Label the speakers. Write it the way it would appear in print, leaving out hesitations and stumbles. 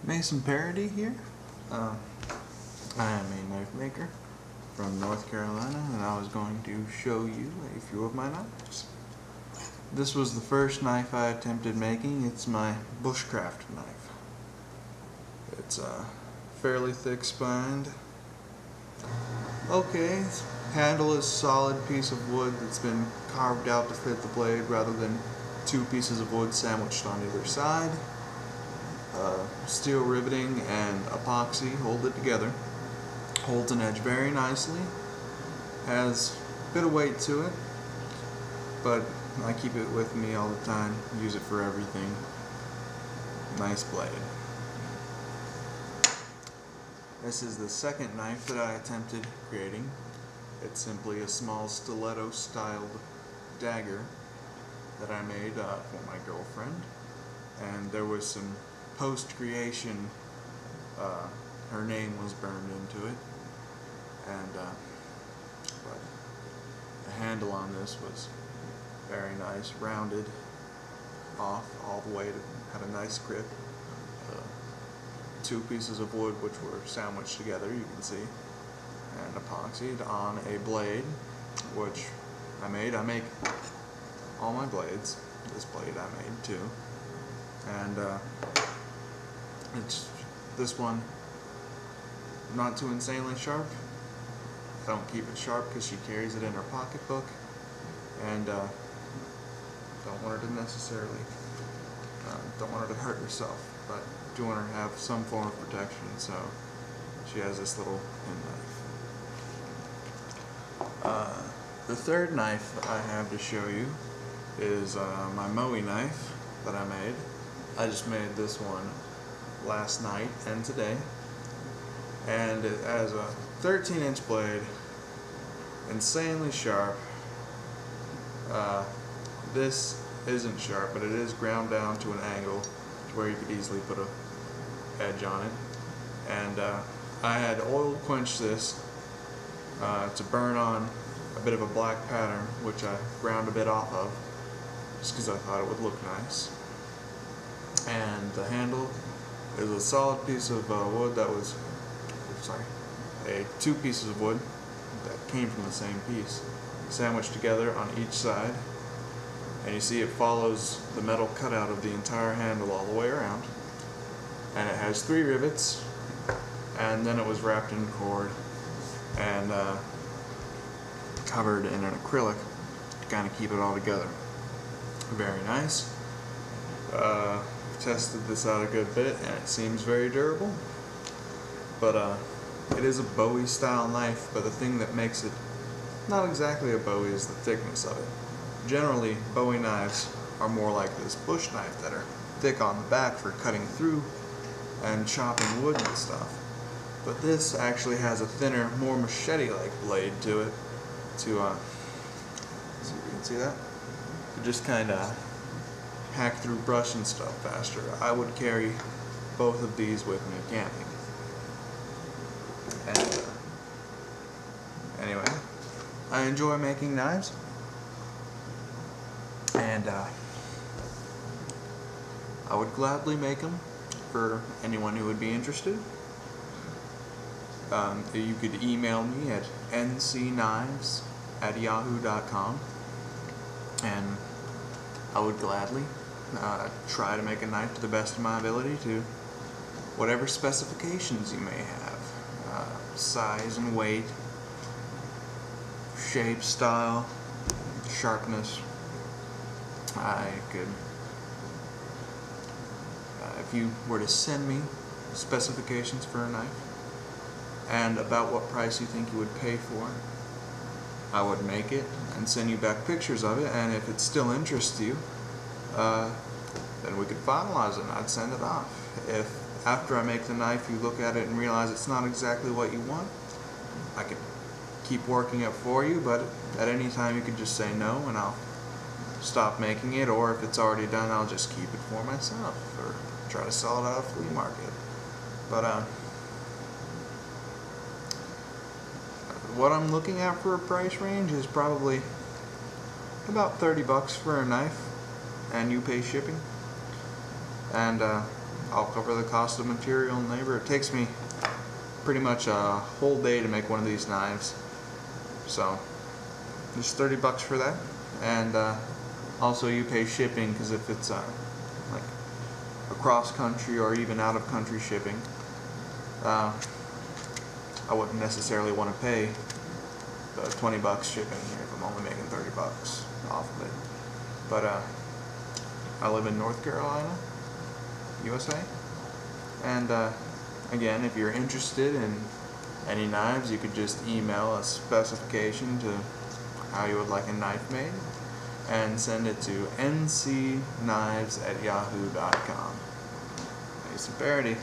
Speaker 1: Mason Parody here. I am a knife maker from North Carolina, and I was going to show you a few of my knives. This was the first knife I attempted making. It's my bushcraft knife. It's fairly thick spined. Okay, handle is a solid piece of wood that's been carved out to fit the blade rather than two pieces of wood sandwiched on either side. Steel riveting and epoxy hold it together. Holds an edge very nicely. Has a bit of weight to it, but I keep it with me all the time. Use it for everything. Nice blade. This is the second knife that I attempted creating. It's simply a small stiletto styled dagger that I made for my girlfriend, and there was some post-creation, her name was burned into it, and but the handle on this was very nice, rounded off all the way to have a nice grip. Two pieces of wood which were sandwiched together, you can see, and epoxied on a blade which I made. I make all my blades. This blade I made too, and it's this one not too insanely sharp. I don't keep it sharp because she carries it in her pocketbook, and don't want her to necessarily don't want her to hurt herself, but do want her to have some form of protection, so she has this little penknife. The third knife I have to show you is my Moe knife that I made. I just made this one last night and today, and it has a 13-inch blade, insanely sharp. This isn't sharp, but it is ground down to an angle to where you could easily put a edge on it, and I had oil quenched this to burn on a bit of a black pattern, which I ground a bit off of just because I thought it would look nice. And the handle is a solid piece of wood that was, two pieces of wood that came from the same piece, sandwiched together on each side. And you see it follows the metal cutout of the entire handle all the way around. And it has 3 rivets, and then it was wrapped in cord and covered in an acrylic to kind of keep it all together. Very nice. Tested this out a good bit, and it seems very durable. But it is a Bowie style knife, but the thing that makes it not exactly a Bowie is the thickness of it. Generally, Bowie knives are more like this bush knife that are thick on the back for cutting through and chopping wood and stuff. But this actually has a thinner, more machete-like blade to it to, see if you can see that? To just kind of hack through brush and stuff faster. I would carry both of these with me camping. And anyway, I enjoy making knives, and I would gladly make them for anyone who would be interested. You could email me at ncknives@yahoo.com, and I would gladly try to make a knife to the best of my ability to whatever specifications you may have. Size and weight, shape, style, sharpness. I could, if you were to send me specifications for a knife and about what price you think you would pay for it, I would make it and send you back pictures of it, and if it still interests you, then we could finalize it and I'd send it off. If after I make the knife you look at it and realize it's not exactly what you want, I could keep working it for you, but at any time you could just say no and I'll stop making it, or if it's already done I'll just keep it for myself or try to sell it at a flea market. But what I'm looking at for a price range is probably about $30 for a knife, and you pay shipping. And I'll cover the cost of material and labor. It takes me pretty much a whole day to make one of these knives, so just $30 for that. And also you pay shipping, because if it's like across country or even out of country shipping, I wouldn't necessarily want to pay the $20 shipping here if I'm only making $30 off of it. But I live in North Carolina, USA, and again, if you're interested in any knives, you could just email a specification to how you would like a knife made and send it to ncknives@yahoo.com. Mason Parody.